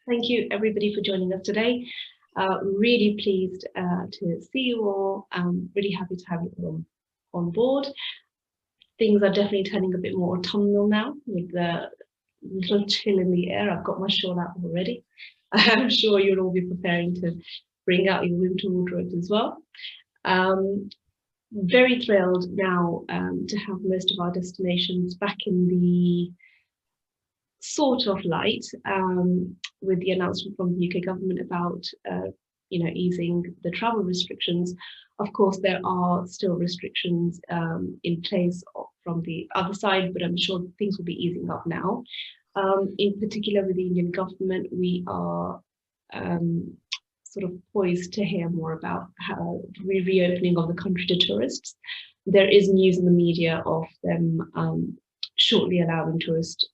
Thank you everybody for joining us today. Really pleased to see you all. Really happy to have you all on board. Things are definitely turning a bit more autumnal now with the little chill in the air. I've got my shawl out already. I'm sure you'll all be preparing to bring out your winter wardrobes as well. Very thrilled now to have most of our destinations back in the sort of light with the announcement from the UK government about easing the travel restrictions. Of course, there are still restrictions in place from the other side, but I'm sure things will be easing up now. In particular, with the Indian government, we are sort of poised to hear more about how reopening of the country to tourists. There is news in the media of them shortly allowing tourist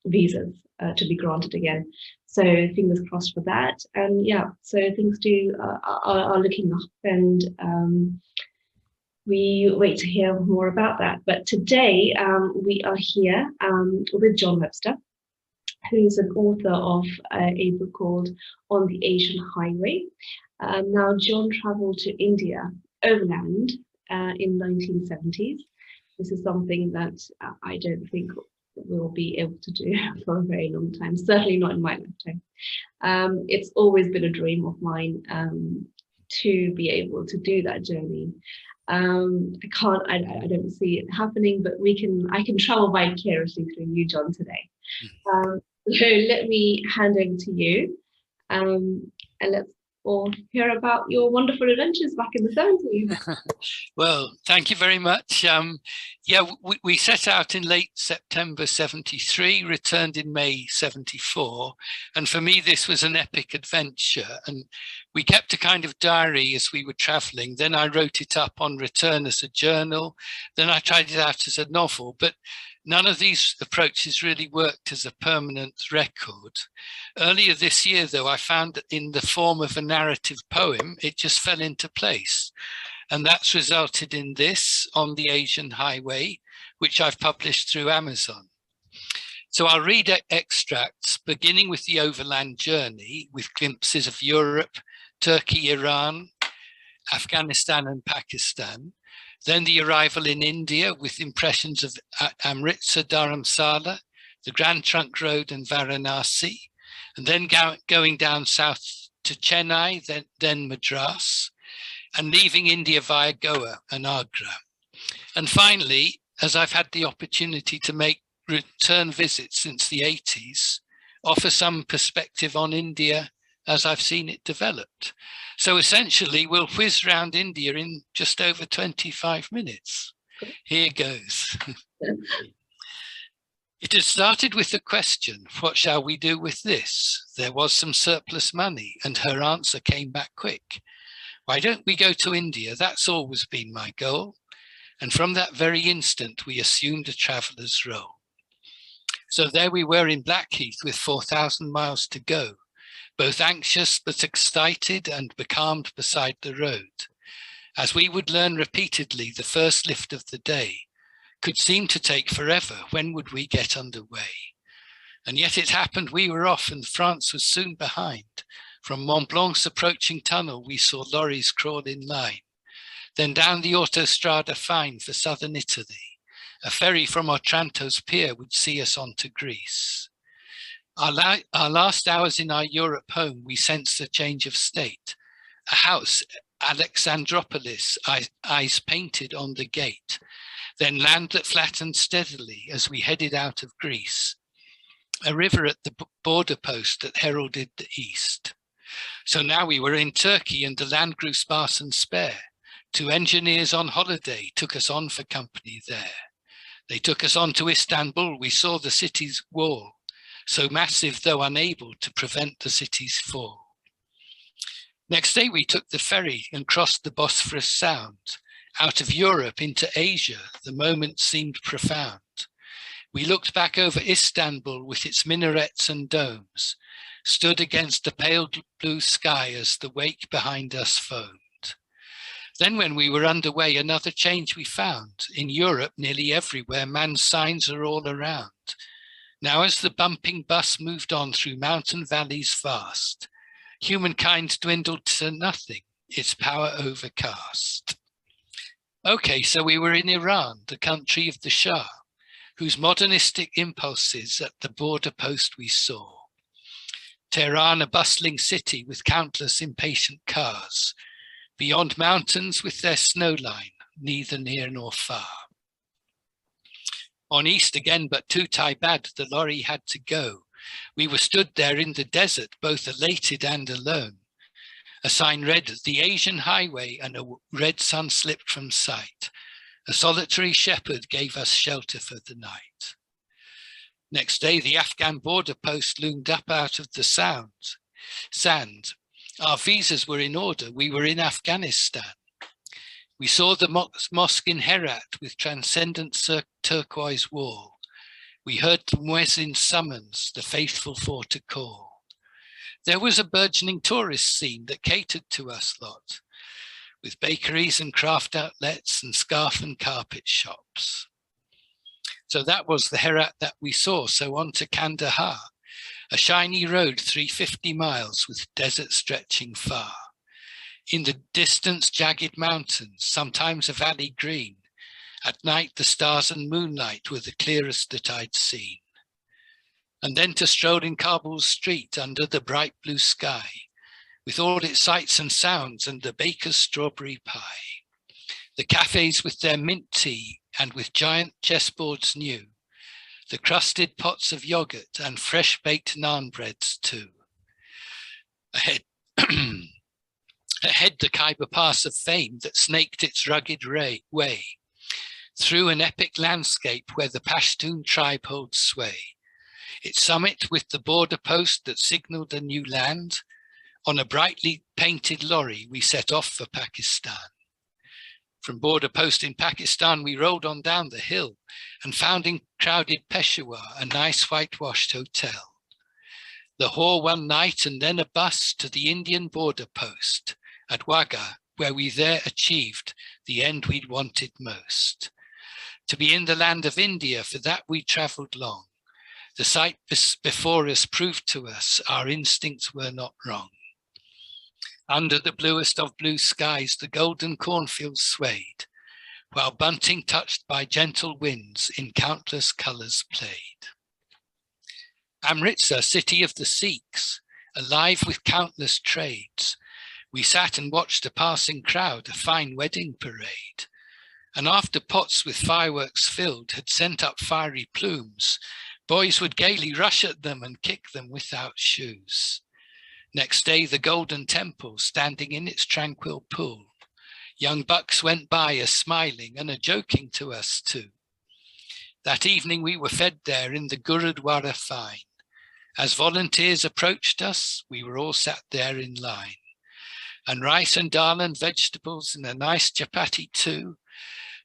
visas to be granted again. So fingers crossed for that. And yeah, so things are looking up, and we wait to hear more about that. But today we are here with John Webster, who's an author of a book called On the Asian Highway. Now, John traveled to India overland in 1970s. This is something that I don't think we'll be able to do for a very long time, certainly not in my lifetime. It's always been a dream of mine to be able to do that journey. I don't see it happening, but I can travel vicariously through you, John, today. So let me hand over to you, and let's all hear about your wonderful adventures back in the 70s. Well, thank you very much. Yeah, we set out in late September 73, returned in May 74. And for me, this was an epic adventure. And we kept a kind of diary as we were traveling. Then I wrote it up on return as a journal. Then I tried it out as a novel. But none of these approaches really worked as a permanent record. Earlier this year, though, I found that in the form of a narrative poem, it just fell into place. And that's resulted in this, On the Asian Highway, which I've published through Amazon. So I'll read extracts, beginning with the Overland Journey, with glimpses of Europe, Turkey, Iran, Afghanistan and Pakistan. Then the arrival in India with impressions of Amritsar, Dharamsala, the Grand Trunk Road and Varanasi, and then going down south to Chennai, then Madras, and leaving India via Goa and Agra. And finally, as I've had the opportunity to make return visits since the 80s, offer some perspective on India as I've seen it developed. So essentially, we'll whiz around India in just over 25 minutes. Here goes. It had started with the question, what shall we do with this? There was some surplus money, and her answer came back quick. Why don't we go to India? That's always been my goal. And from that very instant, we assumed a traveller's role. So there we were in Blackheath with 4,000 miles to go, both anxious but excited and becalmed beside the road. As we would learn repeatedly, the first lift of the day could seem to take forever. When would we get underway? And yet it happened, we were off and France was soon behind. From Mont Blanc's approaching tunnel, we saw lorries crawl in line. Then down the autostrada fine for southern Italy. A ferry from Otranto's pier would see us on to Greece. Our last hours in our Europe home, we sensed a change of state. A house, Alexandropolis, eyes painted on the gate. Then land that flattened steadily as we headed out of Greece. A river at the border post that heralded the east. So now we were in Turkey and the land grew sparse and spare. 2 engineers on holiday took us on for company there. They took us on to Istanbul. We saw the city's wall, so massive though unable to prevent the city's fall. Next day we took the ferry and crossed the Bosphorus Sound. Out of Europe into Asia, the moment seemed profound. We looked back over Istanbul with its minarets and domes, stood against the pale blue sky as the wake behind us foamed. Then when we were underway, another change we found. In Europe, nearly everywhere, man's signs are all around. Now as the bumping bus moved on through mountain valleys vast, humankind dwindled to nothing, its power overcast. Okay, so we were in Iran, the country of the Shah, whose modernistic impulses at the border post we saw. Tehran, a bustling city with countless impatient cars, beyond mountains with their snow line, neither near nor far. On east again, but to Taibad the lorry had to go. We were stood there in the desert, both elated and alone. A sign read, "The Asian Highway," and a red sun slipped from sight. A solitary shepherd gave us shelter for the night. Next day, the Afghan border post loomed up out of the sand. Our visas were in order. We were in Afghanistan. We saw the mosque in Herat with transcendent turquoise wall. We heard the muezzin's summons, the faithful for to call. There was a burgeoning tourist scene that catered to us lot, with bakeries and craft outlets and scarf and carpet shops. So that was the Herat that we saw. So on to Kandahar, a shiny road 350 miles with desert stretching far. In the distance, jagged mountains, sometimes a valley green. At night, the stars and moonlight were the clearest that I'd seen. And then to stroll in Kabul's street under the bright blue sky, with all its sights and sounds and the baker's strawberry pie. The cafes with their mint tea and with giant chessboards new, the crusted pots of yogurt and fresh baked naan breads too. Ahead, ahead the Khyber Pass of fame that snaked its rugged way, through an epic landscape where the Pashtun tribe holds sway. Its summit with the border post that signaled a new land. On a brightly painted lorry, we set off for Pakistan. From border post in Pakistan, we rolled on down the hill and found in crowded Peshawar a nice whitewashed hotel. Lahore one night and then a bus to the Indian border post at Wagah, where we there achieved the end we'd wanted most. To be in the land of India, for that we travelled long. The sight before us proved to us our instincts were not wrong. Under the bluest of blue skies, the golden cornfields swayed, while bunting touched by gentle winds in countless colours played. Amritsar, city of the Sikhs, alive with countless trades, we sat and watched a passing crowd, a fine wedding parade. And after pots with fireworks filled had sent up fiery plumes, boys would gaily rush at them and kick them without shoes. Next day, the Golden Temple, standing in its tranquil pool. Young bucks went by, a smiling and a joking to us too. That evening we were fed there in the Gurudwara fine. As volunteers approached us, we were all sat there in line. And rice and dal and vegetables and a nice chapati too,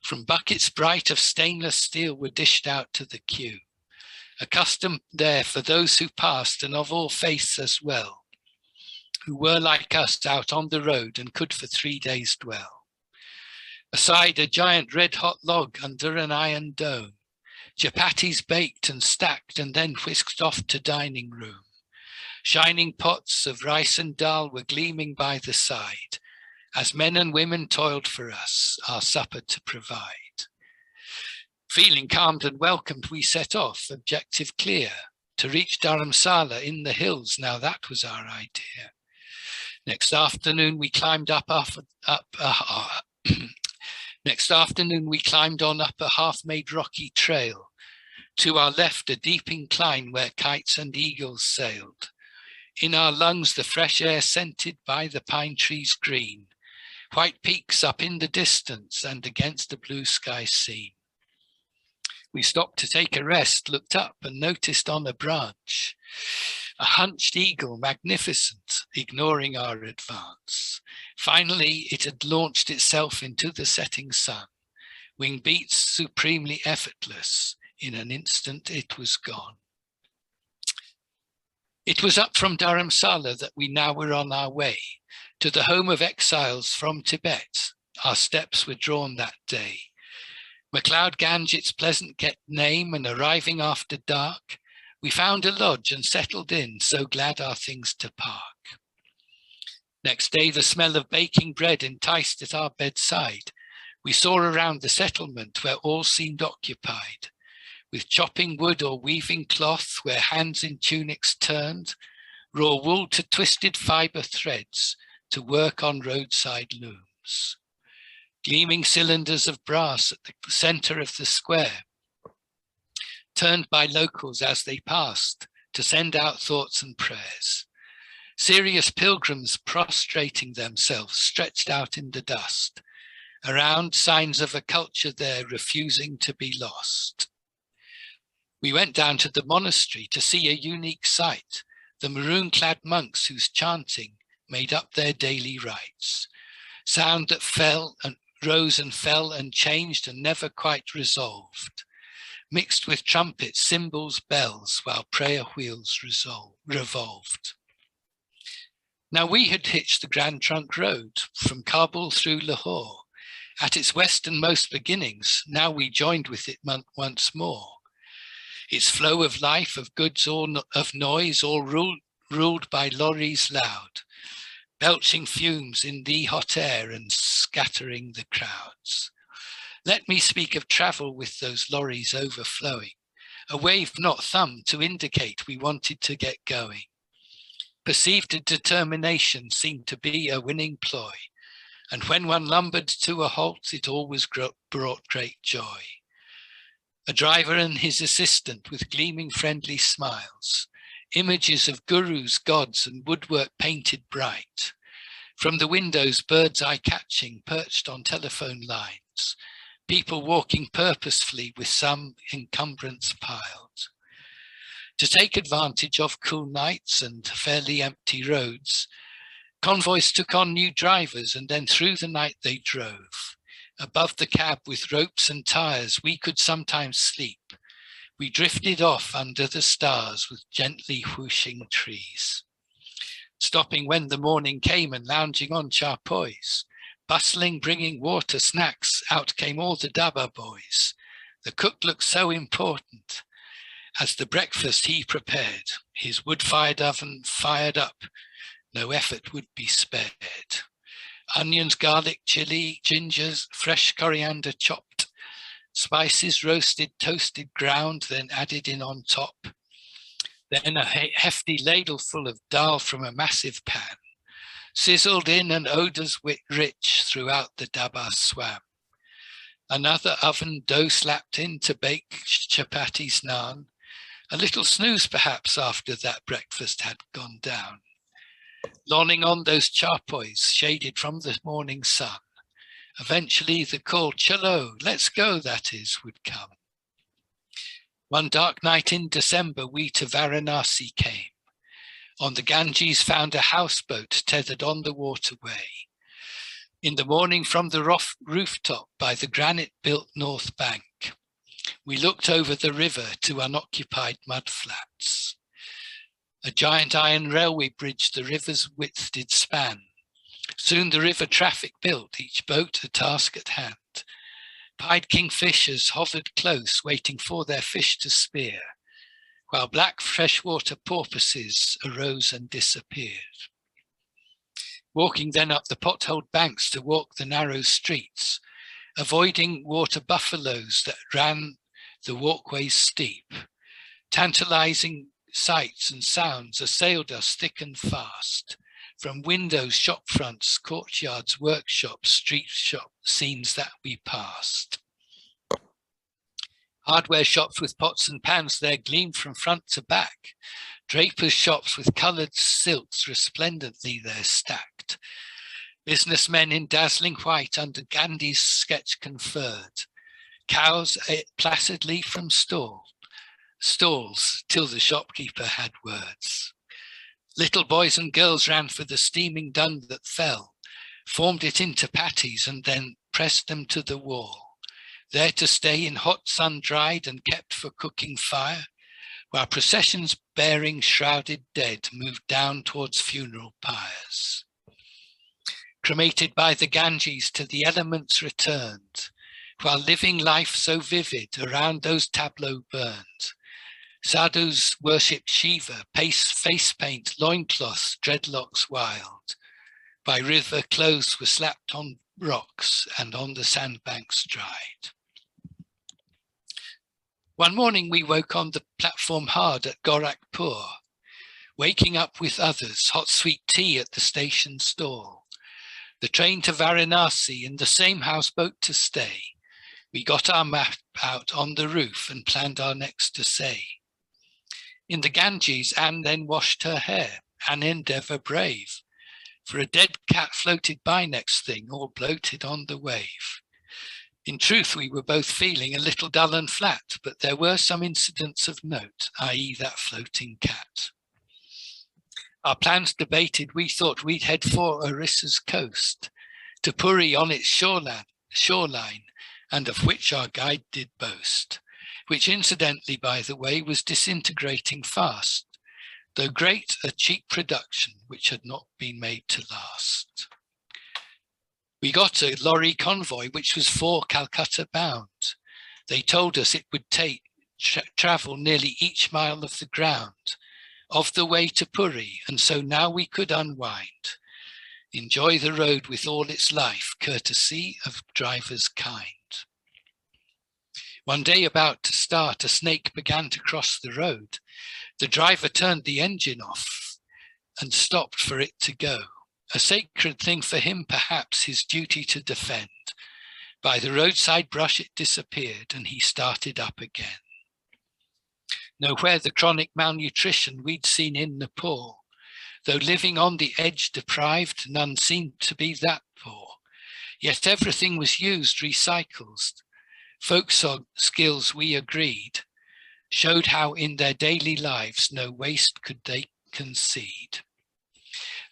from buckets bright of stainless steel were dished out to the queue. A custom there for those who passed and of all faiths as well, who were like us out on the road and could for 3 days dwell. Aside a giant red-hot log under an iron dome, chapatis baked and stacked and then whisked off to dining room. Shining pots of rice and dal were gleaming by the side, as men and women toiled for us, our supper to provide. Feeling calmed and welcomed, we set off, objective clear, to reach Dharamsala in the hills. Now that was our idea. Next afternoon, we climbed Next afternoon, we climbed on up a half-made rocky trail. To our left, a deep incline where kites and eagles sailed. In our lungs, the fresh air scented by the pine trees green. White peaks up in the distance and against the blue sky seen. We stopped to take a rest, looked up and noticed on a branch a hunched eagle, magnificent, ignoring our advance. Finally, it had launched itself into the setting sun. Wing beats supremely effortless. In an instant, it was gone. It was up from Dharamsala that we now were on our way to the home of exiles from Tibet. Our steps were drawn that day. MacLeod Ganj, its pleasant name, and arriving after dark, We found a lodge and settled in, so glad our things to park. Next day, the smell of baking bread enticed at our bedside. We saw around the settlement where all seemed occupied, with chopping wood or weaving cloth where hands in tunics turned, raw wool to twisted fibre threads to work on roadside looms. Gleaming cylinders of brass at the centre of the square, turned by locals as they passed to send out thoughts and prayers. Serious pilgrims prostrating themselves stretched out in the dust. Around, signs of a culture there refusing to be lost. We went down to the monastery to see a unique sight, the maroon-clad monks whose chanting made up their daily rites. Sound that fell and rose and fell and changed and never quite resolved, mixed with trumpets, cymbals, bells, while prayer wheels revolved. Now we had hitched the Grand Trunk Road from Kabul through Lahore. At its westernmost beginnings, now we joined with it once more. Its flow of life, of goods, of noise, all ruled by lorries loud, belching fumes in the hot air and scattering the crowds. Let me speak of travel with those lorries overflowing, a wave not thumb to indicate we wanted to get going. Perceived determination seemed to be a winning ploy, and when one lumbered to a halt, it always brought great joy. A driver and his assistant with gleaming friendly smiles, images of gurus, gods, and woodwork painted bright. From the windows, birds eye-catching perched on telephone lines, people walking purposefully with some encumbrance piled. To take advantage of cool nights and fairly empty roads, convoys took on new drivers, and then through the night they drove. Above the cab with ropes and tires, we could sometimes sleep. We drifted off under the stars with gently whooshing trees. Stopping when the morning came and lounging on charpoys, bustling, bringing water, snacks, out came all the dhaba boys. The cook looked so important as the breakfast he prepared, his wood-fired oven fired up, no effort would be spared. Onions, garlic, chili, gingers, fresh coriander chopped, spices roasted, toasted, ground, then added in on top. Then a hefty ladle full of dal from a massive pan, sizzled in and odours rich throughout the dhaba swam. Another oven dough slapped in to bake chapatis, naan. A little snooze perhaps after that breakfast had gone down. Lolling on those charpoys shaded from the morning sun. Eventually the call, "Chalo, let's go," that is, would come. One dark night in December, we to Varanasi came. On the Ganges found a houseboat tethered on the waterway. In the morning from the rooftop by the granite-built north bank, we looked over the river to unoccupied mudflats. A giant iron railway bridge the river's width did span. Soon the river traffic built, each boat a task at hand. Pied kingfishers hovered close, waiting for their fish to spear, while black freshwater porpoises arose and disappeared. Walking then up the potholed banks to walk the narrow streets, avoiding water buffaloes that ran the walkways steep. Tantalizing sights and sounds assailed us thick and fast. From windows, shop fronts, courtyards, workshops, street shop scenes that we passed. Hardware shops with pots and pans there gleamed from front to back. Drapers' shops with coloured silks resplendently there stacked. Businessmen in dazzling white under Gandhi's sketch conferred. Cows ate placidly from stalls till the shopkeeper had words. Little boys and girls ran for the steaming dung that fell, formed it into patties and then pressed them to the wall, there to stay in hot sun dried and kept for cooking fire, while processions bearing shrouded dead moved down towards funeral pyres. Cremated by the Ganges to the elements returned, while living life so vivid around those tableaux burned. Sadhus worshipped Shiva, face paint, loincloths, dreadlocks wild. By river clothes were slapped on rocks and on the sandbanks dried. One morning we woke on the platform hard at Gorakhpur, waking up with others, hot sweet tea at the station stall. The train to Varanasi, in the same houseboat to stay. We got our map out on the roof and planned our next essay. In the Ganges, Anne then washed her hair, an endeavour brave, for a dead cat floated by next thing, all bloated on the wave. In truth, we were both feeling a little dull and flat, but there were some incidents of note, i.e. that floating cat. Our plans debated, we thought we'd head for Orissa's coast, to Puri on its shoreline, and of which our guide did boast, which incidentally, by the way, was disintegrating fast, though great a cheap production which had not been made to last. We got a lorry convoy which was for Calcutta bound. They told us it would travel nearly each mile of the ground of the way to Puri, and so now we could unwind, enjoy the road with all its life, courtesy of drivers kind. One day about to start, a snake began to cross the road. The driver turned the engine off and stopped for it to go. A sacred thing for him, perhaps, his duty to defend. By the roadside brush it disappeared and he started up again. Nowhere the chronic malnutrition we'd seen in Nepal. Though living on the edge deprived, none seemed to be that poor. Yet everything was used, recycled. Folk skills, we agreed, showed how in their daily lives no waste could they concede.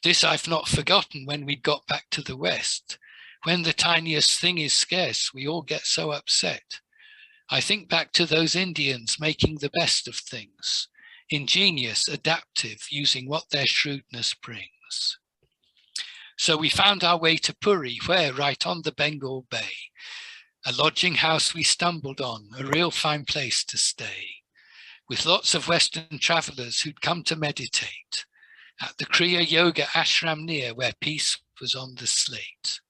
This I've not forgotten when we got back to the West. When the tiniest thing is scarce, we all get so upset. I think back to those Indians making the best of things, ingenious, adaptive, using what their shrewdness brings. So we found our way to Puri, where, right on the Bengal Bay, a lodging house we stumbled on, a real fine place to stay, with lots of Western travellers who'd come to meditate at the Kriya Yoga ashram near, where peace was on the slate.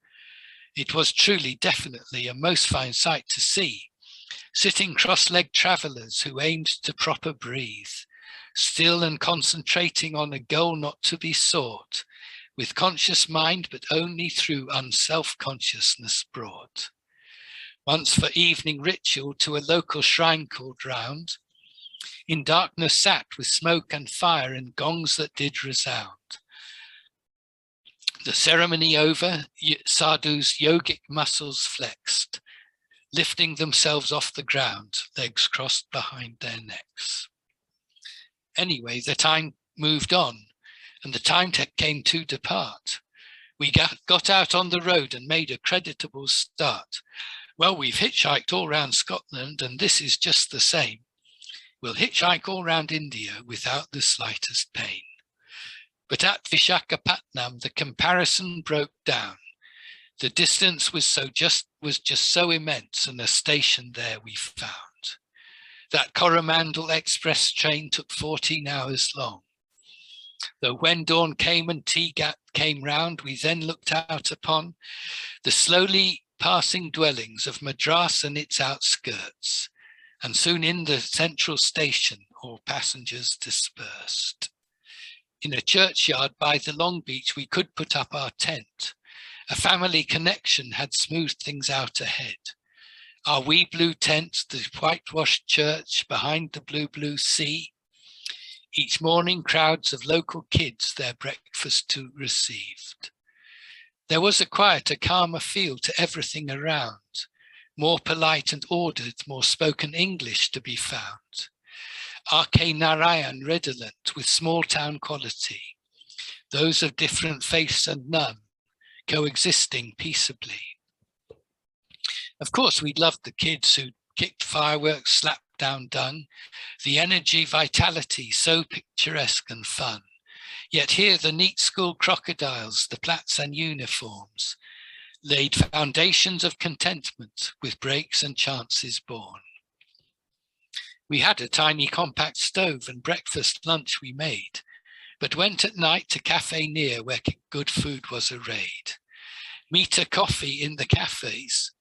It was truly, definitely a most fine sight to see, sitting cross-legged travellers who aimed to proper breathe, still and concentrating on a goal not to be sought, with conscious mind but only through unself-consciousness brought. Once for evening ritual to a local shrine called round, in darkness sat with smoke and fire and gongs that did resound. The ceremony over, sadhus' yogic muscles flexed, lifting themselves off the ground, legs crossed behind their necks. Anyway, the time moved on, and the time came to depart. We got out on the road and made a creditable start. Well, we've hitchhiked all round Scotland, and this is just the same. We'll hitchhike all round India without the slightest pain. But at Vishakhapatnam, the comparison broke down. The distance was just so immense, and a station there we found. That Coromandel express train took 14 hours long. Though when dawn came and tea came round, we then looked out upon the slowly passing dwellings of Madras and its outskirts, and soon in the central station all passengers dispersed. In a churchyard by the Long Beach we could put up our tent. A family connection had smoothed things out ahead. Our wee blue tent, the whitewashed church behind the blue sea. Each morning crowds of local kids their breakfast to received. There was a quieter, calmer feel to everything around. More polite and ordered, more spoken English to be found. R.K. Narayan redolent with small town quality. Those of different faiths and none, coexisting peaceably. Of course, we loved the kids who kicked fireworks, slapped down dung, the energy, vitality, so picturesque and fun. Yet here the neat school crocodiles, the plats and uniforms, laid foundations of contentment with breaks and chances born. We had a tiny compact stove and breakfast lunch we made, but went at night to cafe near where good food was arrayed. Meter coffee in the cafes,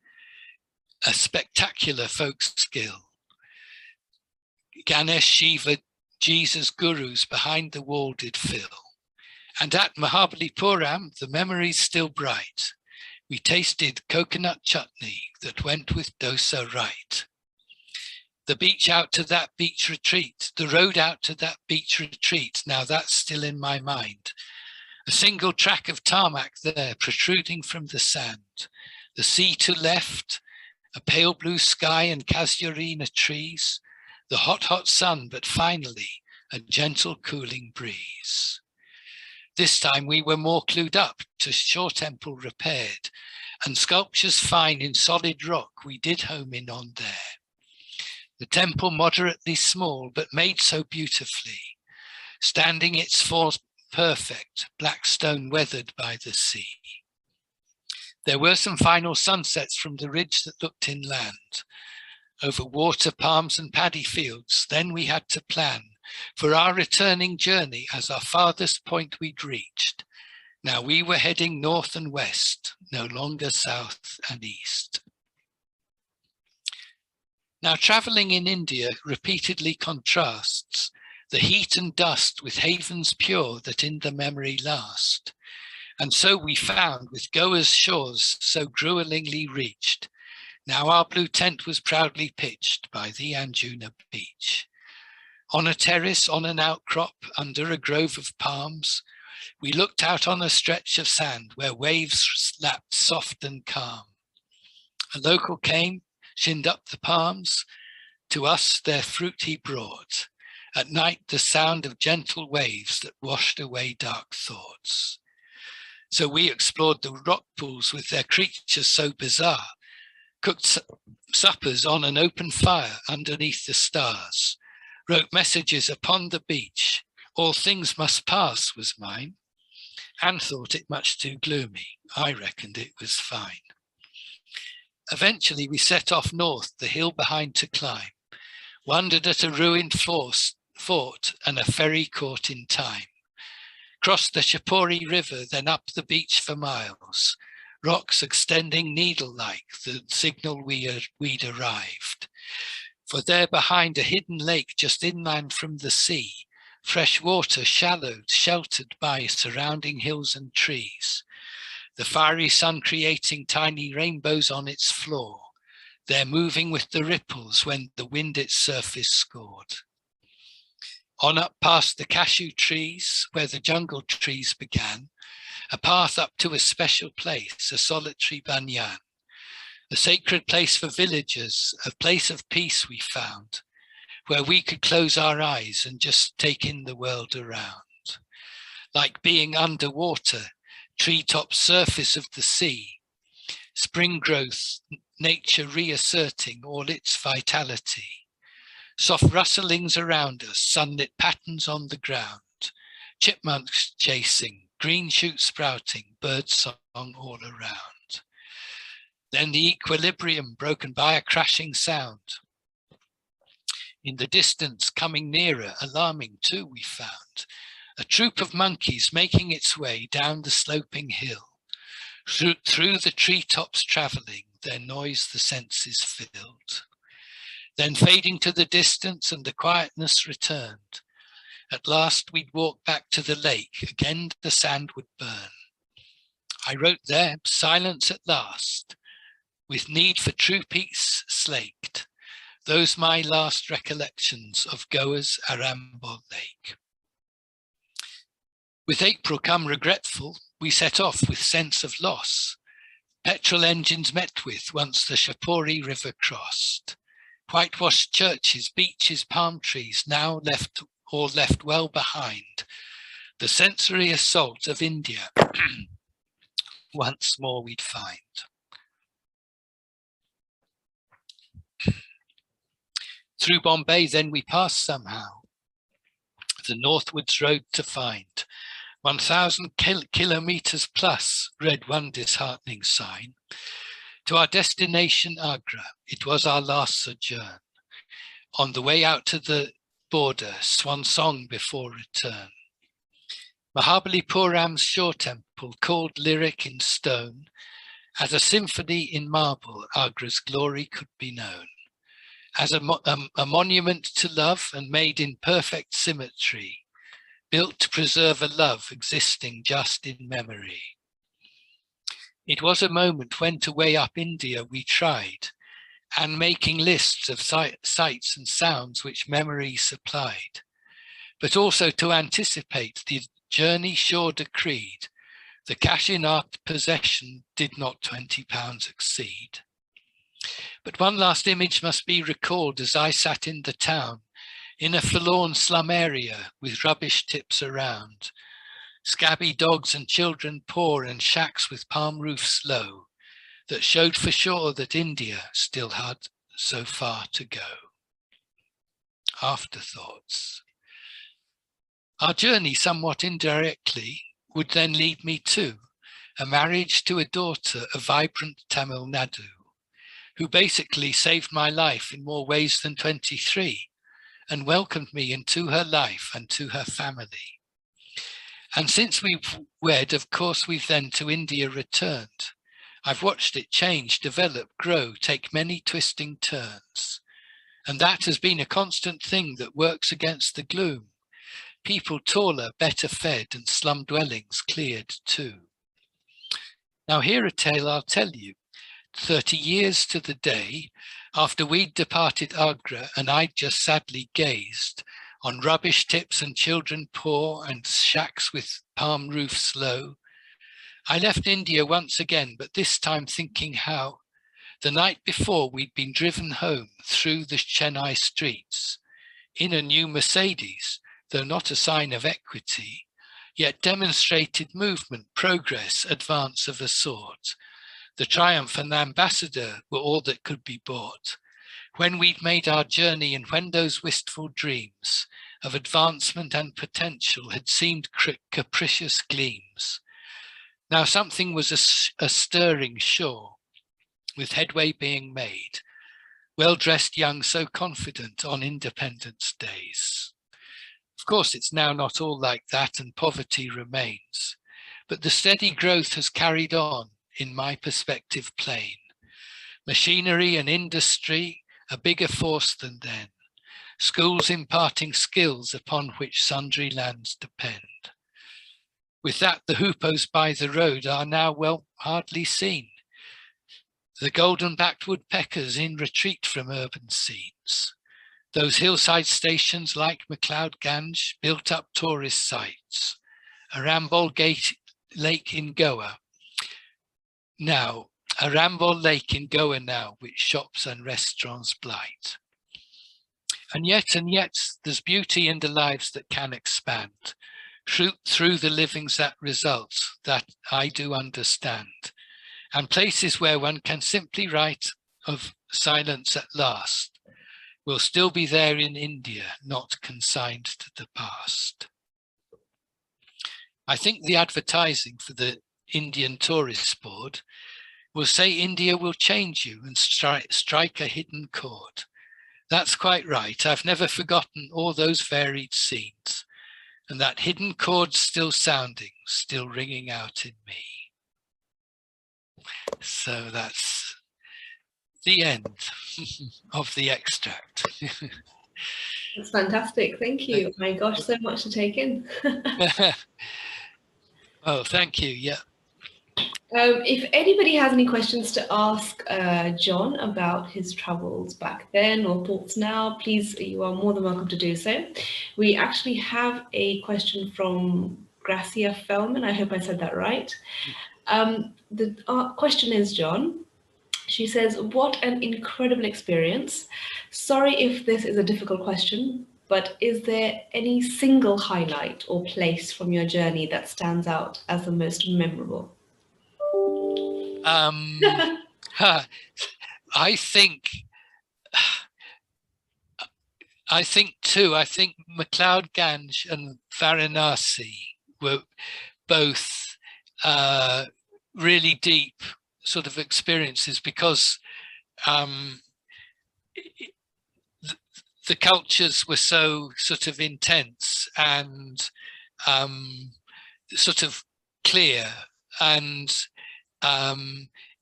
a spectacular folk skill. Ganesh, Shiva, Jesus gurus behind the wall did fill. And at Mahabalipuram, the memories still bright. We tasted coconut chutney that went with dosa right. The beach out to that beach retreat, the road out to that beach retreat, now that's still in my mind. A single track of tarmac there protruding from the sand. The sea to left, a pale blue sky and casuarina trees. The hot, hot sun, but finally a gentle cooling breeze. This time we were more clued up to shore temple repaired, and sculptures fine in solid rock we did home in on there. The temple moderately small, but made so beautifully, standing its form perfect, black stone weathered by the sea. There were some final sunsets from the ridge that looked inland, over water, palms and paddy fields. Then we had to plan for our returning journey as our farthest point we'd reached. Now we were heading north and west, no longer south and east. Now traveling in India repeatedly contrasts the heat and dust with havens pure that in the memory last. And so we found with Goa's shores so gruelingly reached, now our blue tent was proudly pitched by the Anjuna beach. On a terrace, on an outcrop, under a grove of palms, we looked out on a stretch of sand where waves lapped soft and calm. A local came, shinned up the palms, to us their fruit he brought. At night the sound of gentle waves that washed away dark thoughts. So we explored the rock pools with their creatures so bizarre, cooked suppers on an open fire underneath the stars, wrote messages upon the beach, all things must pass was mine. Anne thought it much too gloomy, I reckoned it was fine. Eventually we set off north, the hill behind to climb, wondered at a ruined fort and a ferry caught in time. Crossed the Chapori River, then up the beach for miles, rocks extending needle-like, the signal we'd arrived. For there behind a hidden lake just inland from the sea, fresh water shallowed, sheltered by surrounding hills and trees. The fiery sun creating tiny rainbows on its floor, there moving with the ripples when the wind its surface scored. On up past the cashew trees, where the jungle trees began, a path up to a special place, a solitary banyan, a sacred place for villagers, a place of peace we found, where we could close our eyes and just take in the world around. Like being underwater, treetop surface of the sea, spring growth, nature reasserting all its vitality. Soft rustlings around us, sunlit patterns on the ground, chipmunks chasing, green shoots sprouting, bird song all around. Then the equilibrium broken by a crashing sound. In the distance, coming nearer, alarming too, we found a troop of monkeys making its way down the sloping hill. Through the treetops travelling, their noise the senses filled. Then fading to the distance and the quietness returned. At last we'd walk back to the lake, again the sand would burn. I wrote there, silence at last, with need for true peace slaked, those my last recollections of Goa's Arambol Lake. With April come regretful, we set off with sense of loss. Petrol engines met with once the Chapori River crossed. Whitewashed churches, beaches, palm trees, now all left well behind. The sensory assault of India once more we'd find. Through Bombay then we passed somehow, the northwards road to find. 1,000 kilometers plus, read one disheartening sign. To our destination Agra, it was our last sojourn. On the way out to the border, swan song before return. Mahabalipuram's shore temple, called lyric in stone, as a symphony in marble, Agra's glory could be known. As a monument to love and made in perfect symmetry, built to preserve a love existing just in memory. It was a moment when to weigh up India we tried, and making lists of sights and sounds which memory supplied, but also to anticipate the journey sure decreed. The cash in our possession did not £20 exceed. But one last image must be recalled as I sat in the town, in a forlorn slum area with rubbish tips around, scabby dogs and children poor and shacks with palm roofs low, that showed for sure that India still had so far to go. Afterthoughts. Our journey, somewhat indirectly, would then lead me to a marriage to a daughter of vibrant Tamil Nadu, who basically saved my life in more ways than 23 and welcomed me into her life and to her family. And since we've wed, of course, we've then to India returned. I've watched it change, develop, grow, take many twisting turns. And that has been a constant thing that works against the gloom. People taller, better fed, and slum dwellings cleared too. Now here a tale I'll tell you. 30 years to the day after we'd departed Agra, and I'd just sadly gazed on rubbish tips and children poor and shacks with palm roofs low, I left India once again, but this time thinking how the night before we'd been driven home through the Chennai streets in a new Mercedes, though not a sign of equity, yet demonstrated movement, progress, advance of a sort. The Triumph and the Ambassador were all that could be bought. When we'd made our journey and when those wistful dreams of advancement and potential had seemed capricious gleams, now something was a stirring sure, with headway being made, well-dressed young so confident on Independence Days. Of course, it's now not all like that and poverty remains, but the steady growth has carried on in my perspective plain. Machinery and industry, a bigger force than then. Schools imparting skills upon which sundry lands depend. With that, the hoopos by the road are now well hardly seen. The golden-backed woodpeckers in retreat from urban scenes. Those hillside stations like MacLeod Gange built up tourist sites. Arambol Lake in Goa now, which shops and restaurants blight. And yet, there's beauty in the lives that can expand. Through the livings that result, that I do understand. And places where one can simply write of silence at last will still be there in India, not consigned to the past. I think the advertising for the Indian Tourist Board will say India will change you and strike a hidden chord. That's quite right. I've never forgotten all those varied scenes, and that hidden chord still sounding, still ringing out in me. So that's the end of the extract. That's fantastic. Thank you. My gosh, so much to take in. Oh, thank you. Yeah. If anybody has any questions to ask John about his travels back then or thoughts now, please, you are more than welcome to do so. We actually have a question from Gracia Fellman. I hope I said that right. The question is, John, she says, what an incredible experience. Sorry if this is a difficult question, but is there any single highlight or place from your journey that stands out as the most memorable? I think too. I think MacLeod Gange and Varanasi were both really deep sort of the cultures were so sort of intense and sort of clear, and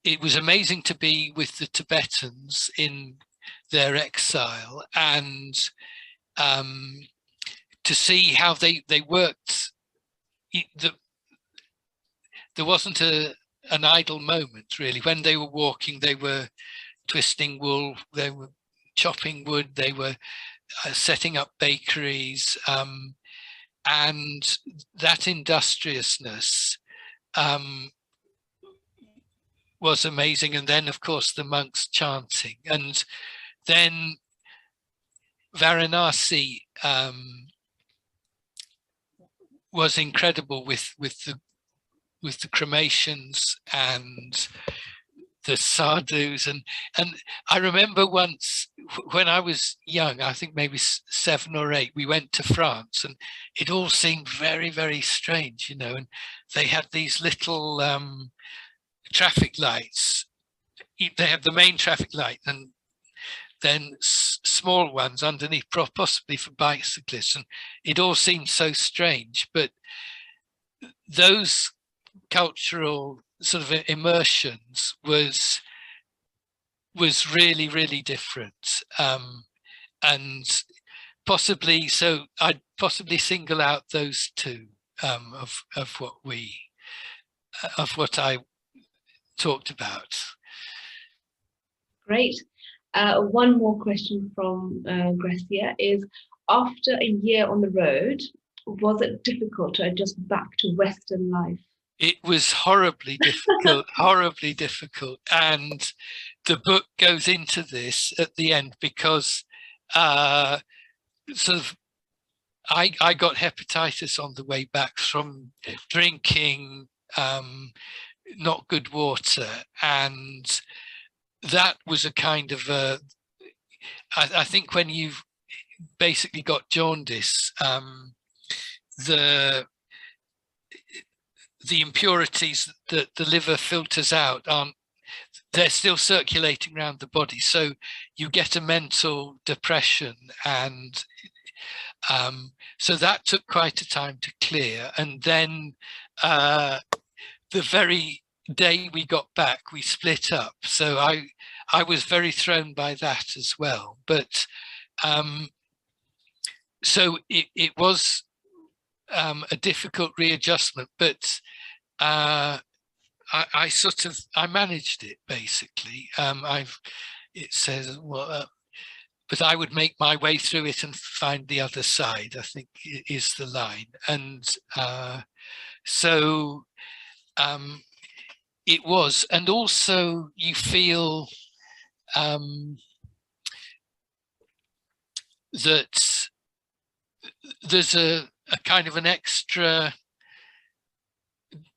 it was amazing to be with the Tibetans in their exile, and to see how they worked. There wasn't an idle moment, really. When they were walking, they were twisting wool, they were chopping wood, they were setting up bakeries, and that industriousness was amazing. And then, of course, the monks chanting, and then Varanasi was incredible with the cremations and the sadhus, and I remember once when I was young, I think maybe 7 or 8, we went to France, and it all seemed very, very strange, you know, and they had these little traffic lights. They have the main traffic light and then small ones underneath, possibly for bicyclists, and it all seemed so strange. But those cultural sort of immersions was really, really different, and possibly, so I'd possibly single out those two of what I talked about. Great. One more question from Gracia is, after a year on the road, was it difficult to adjust back to Western life? It was horribly difficult, horribly difficult. And the book goes into this at the end, because sort of I got hepatitis on the way back from drinking not good water, and that was a kind of I think when you've basically got jaundice, the impurities that the liver filters out they're still circulating around the body, so you get a mental depression, and so that took quite a time to clear. And then the very day we got back, we split up, so I was very thrown by that as well. But so it was a difficult readjustment, but I managed it, basically. It says, well, but I would make my way through it and find the other side, I think is the line. And so it was, and also you feel that there's a kind of an extra,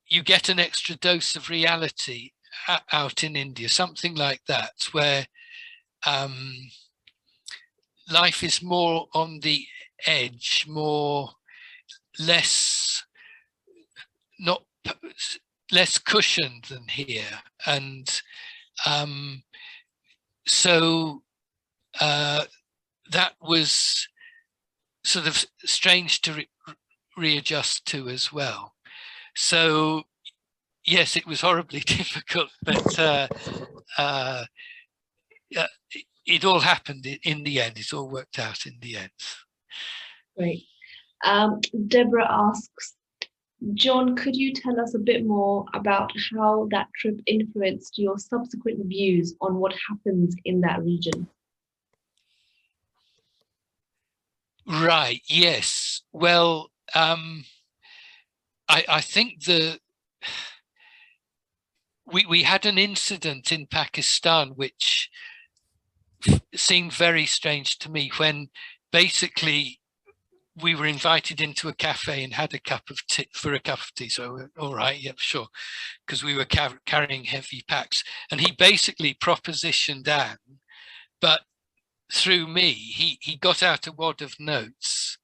you get an extra dose of reality out in India, something like that, where life is more on the edge, less cushioned than here. And so that was sort of strange to readjust to as well. So yes, it was horribly difficult, but it all happened in the end. It all worked out in the end. Great. Deborah asks, John, could you tell us a bit more about how that trip influenced your subsequent views on what happens in that region? Right, yes. Well, I think we had an incident in Pakistan which seemed very strange to me, when basically we were invited into a cafe and had a cup of tea. So all right, yeah, sure, because we were carrying heavy packs, and he basically propositioned Anne, but through me he got out a wad of notes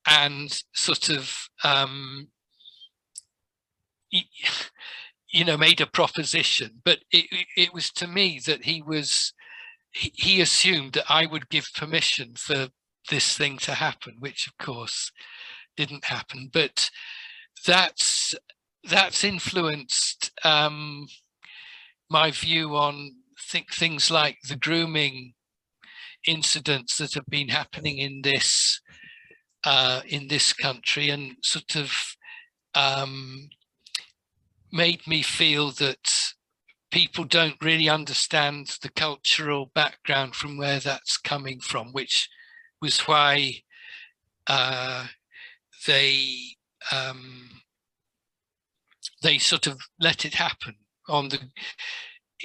and sort of you know, made a proposition. But it was to me that he assumed that I would give permission for this thing to happen, which of course didn't happen. But that's influenced my view on things like the grooming incidents that have been happening in this country, and sort of made me feel that people don't really understand the cultural background from where that's coming from, which was why they sort of let it happen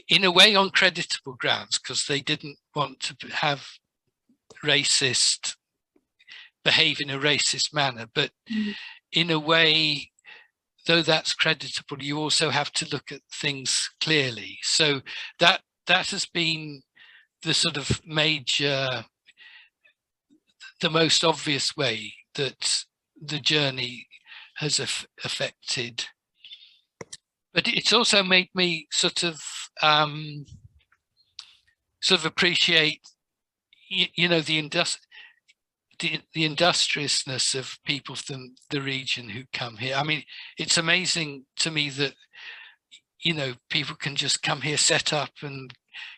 in a way on creditable grounds, because they didn't want to have behave in a racist manner. But in a way, though that's creditable, you also have to look at things clearly. So that has been the sort of major, the most obvious way that the journey has affected. But it's also made me sort of appreciate, you know, the industriousness of people from the region who come here. I mean, it's amazing to me that, you know, people can just come here, set up and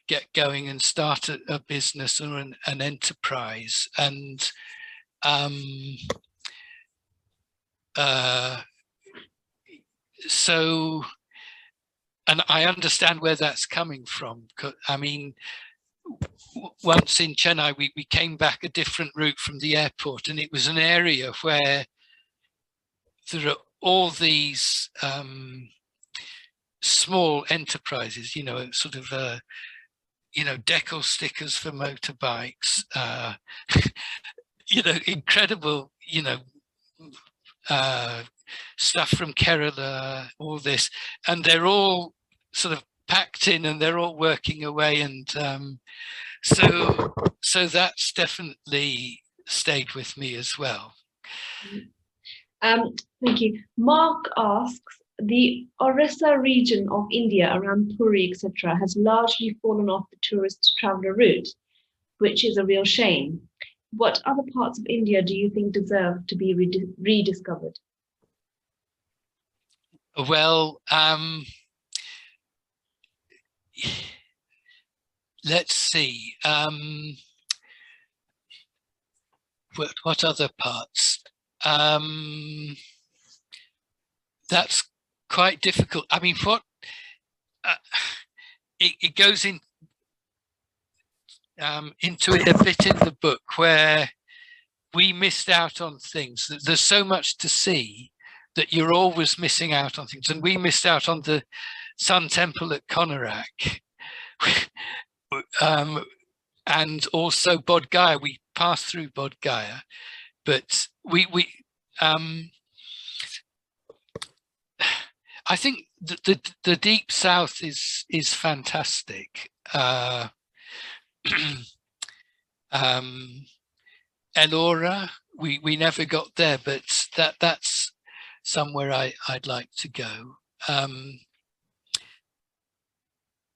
get going and start a business or an enterprise. And so, and I understand where that's coming from. I mean, once in Chennai, we came back a different route from the airport, and it was an area where there are all these small enterprises, you know, sort of, you know, decal stickers for motorbikes, you know, incredible, you know, stuff from Kerala, all this, and they're all sort of packed in and they're all working away. And so that's definitely stayed with me as well. Thank you. Mark asks, the Orissa region of India around Puri, etc., has largely fallen off the tourist traveller route, which is a real shame. What other parts of India do you think deserve to be rediscovered? Well, let's see. What other parts? That's quite difficult. I mean, it goes into it a bit in the book, where we missed out on things. There's so much to see that you're always missing out on things. And we missed out on the Sun Temple at Konarak, and also Bodh Gaya. We passed through Bodh Gaya, but I think the deep south is fantastic. Ellora, we never got there, but that's somewhere I'd like to go.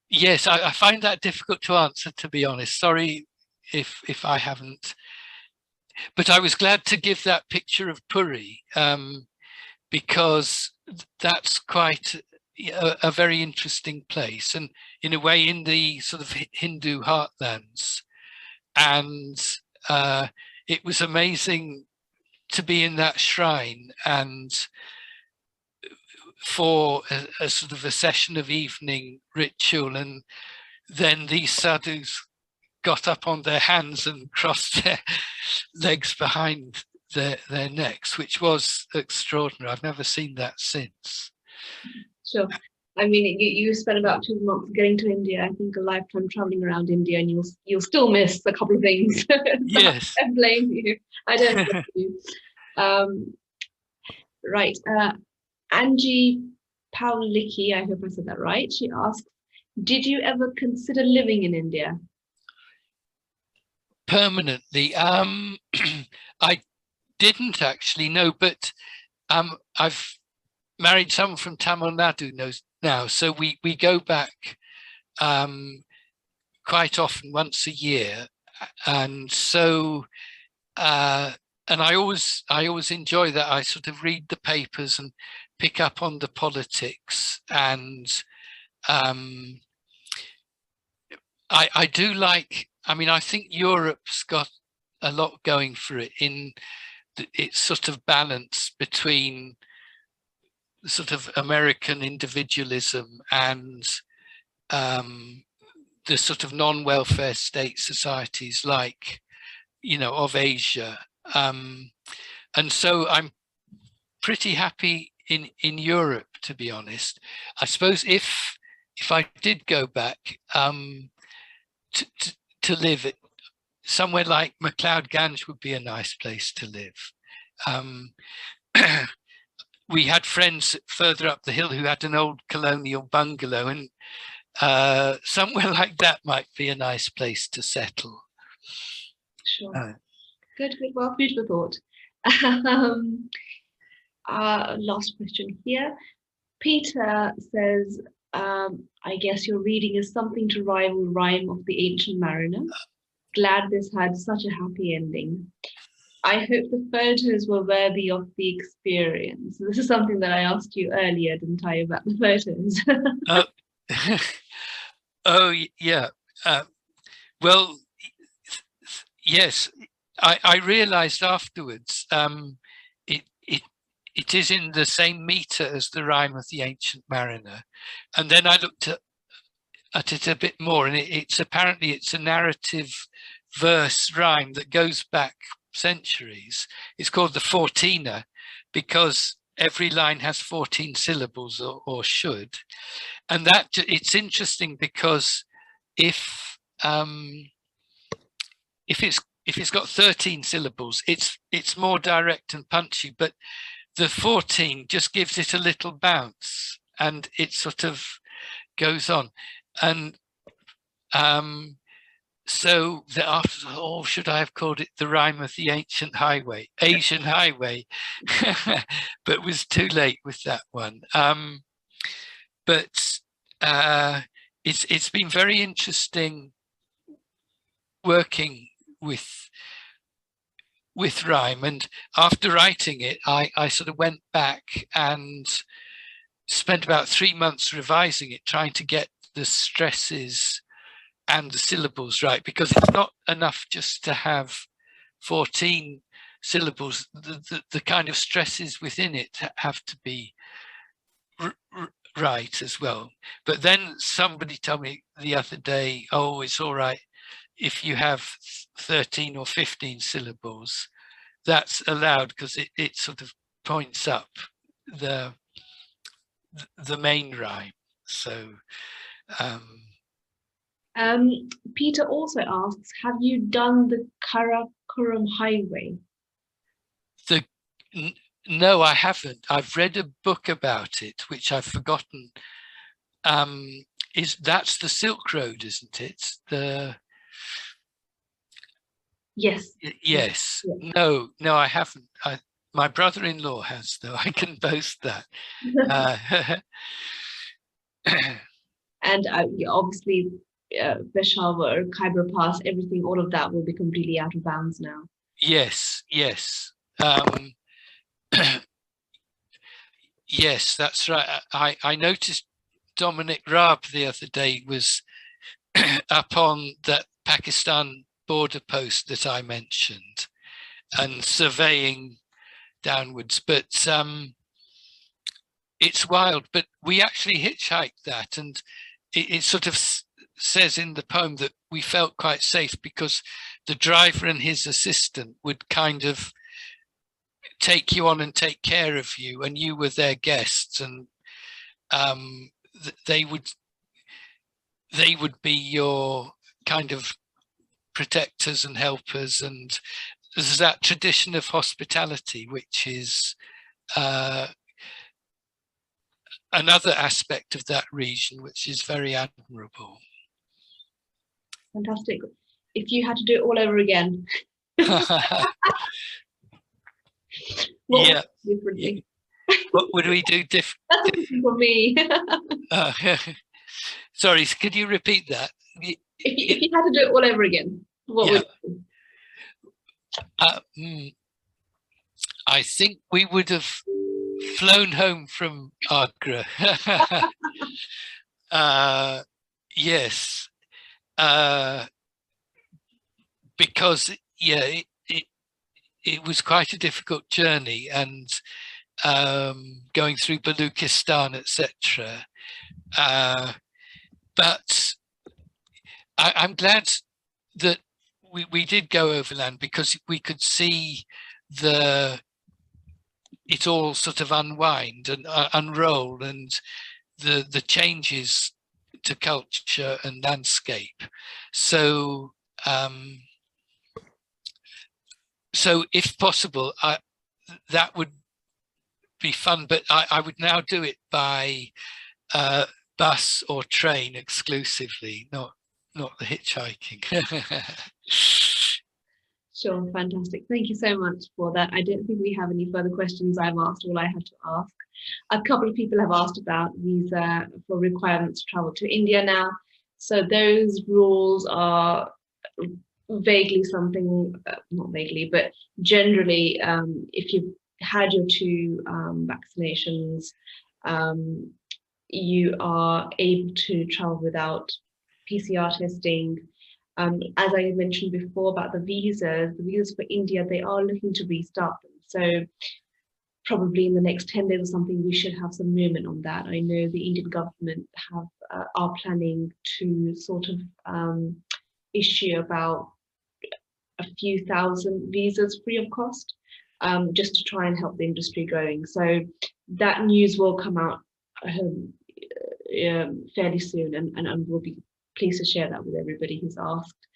Yes, I find that difficult to answer, to be honest. Sorry if I haven't, but I was glad to give that picture of Puri, because that's quite a very interesting place, and in a way in the sort of Hindu heartlands. And it was amazing to be in that shrine, and for a sort of a session of evening ritual, and then these sadhus got up on their hands and crossed their legs behind their necks, which was extraordinary. I've never seen that since. Sure. I mean, you spent about 2 months getting to India. I think a lifetime traveling around India, and you'll still miss a couple of things. Yes. I blame you. I don't blame you. Right. Angie Paulicki, I hope I said that right. She asks, did you ever consider living in India? Permanently? I didn't actually, no, but I've married someone from Tamil Nadu now, so we go back quite often, once a year, and so and I always enjoy that. I sort of read the papers and pick up on the politics, and I do like, I mean, I think Europe's got a lot going for it in its sort of balance between sort of American individualism and the sort of non-welfare state societies like, you know, of Asia. And so I'm pretty happy in Europe, to be honest. I suppose if I did go back to live it, somewhere like MacLeod Ganj would be a nice place to live. We had friends further up the hill who had an old colonial bungalow, and somewhere like that might be a nice place to settle. Sure. Good. Well, food for thought. Last question here. Peter says, I guess your reading is something to rival Rime of the Ancient Mariner. Glad this had such a happy ending. I hope the photos were worthy of the experience. This is something that I asked you earlier, didn't I, about the photos? Oh, yeah. Well, yes, I realized afterwards it is in the same meter as the Rime of the Ancient Mariner. And then I looked at it a bit more, and it's apparently it's a narrative verse rhyme that goes back centuries. It's called the 14er because every line has 14 syllables, or should. And that it's interesting because if it's got 13 syllables, it's more direct and punchy, but the 14 just gives it a little bounce, and it sort of goes on. And so after, oh, should I have called it the Rime of the Asian Highway, but was too late with that one. But it's been very interesting working with rhyme, and after writing it, I sort of went back and spent about 3 months revising it, trying to get the stresses and the syllables right, because it's not enough just to have 14 syllables. The kind of stresses within it have to be right as well. But then somebody told me the other day, oh, it's all right if you have 13 or 15 syllables, that's allowed because it sort of points up the main rhyme. So Peter also asks, have you done the Karakoram Highway? No, I haven't. I've read a book about it, which I've forgotten. That's the Silk Road, isn't it? Yes. Yes. Yeah. No, I haven't. My brother-in-law has, though. I can boast that. And obviously, Peshawar, Khyber Pass, everything, all of that will be completely out of bounds now. Yes. Yes, that's right. I noticed Dominic Raab the other day was up on that Pakistan border post that I mentioned and surveying downwards, but it's wild. But we actually hitchhiked that, and it sort of says in the poem that we felt quite safe because the driver and his assistant would kind of take you on and take care of you, and you were their guests, and they would be your kind of protectors and helpers. And there's that tradition of hospitality, which is another aspect of that region, which is very admirable. Fantastic. If you had to do it all over again, yeah. What would we do differently? For me. Sorry, could you repeat that? If you had to do it all over again, what would you do? I think we would have flown home from Agra. Yes, because yeah, it was quite a difficult journey, and going through Baluchistan, etc. But I'm glad that we did go overland, because we could see it all sort of unwind and unroll, and the changes to culture and landscape. So so if possible, that would be fun, but I would now do it by bus or train exclusively, not the hitchhiking. Sure, fantastic. Thank you so much for that. I don't think we have any further questions. I've asked all I had to ask. A couple of people have asked about visa for requirements to travel to India now. So those rules are vaguely something, not vaguely, but generally, if you've had your 2 vaccinations, you are able to travel without PCR testing. As I mentioned before about the visas for India, they are looking to restart them. So probably in the next 10 days or something, we should have some movement on that. I know the Indian government are planning to sort of issue about a few thousand visas free of cost, just to try and help the industry going. So that news will come out fairly soon, and we'll be pleased to share that with everybody who's asked.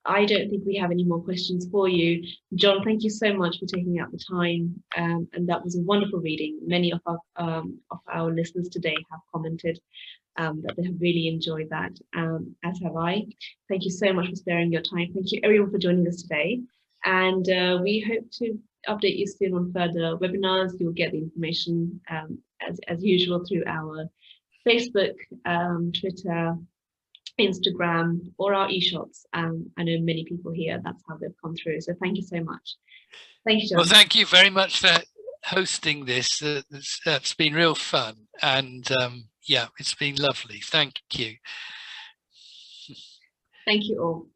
I don't think we have any more questions for you. John, thank you so much for taking out the time, and that was a wonderful reading. Many of our listeners today have commented that they have really enjoyed that, as have I. Thank you so much for sparing your time. Thank you everyone for joining us today, and we hope to update you soon on further webinars. You'll get the information as usual through our Facebook, Twitter, Instagram, or our e-shops. I know many people here, that's how they've come through. So thank you so much. Thank you, John. Well, thank you very much for hosting this. That's been real fun, and yeah, it's been lovely. Thank you. Thank you all.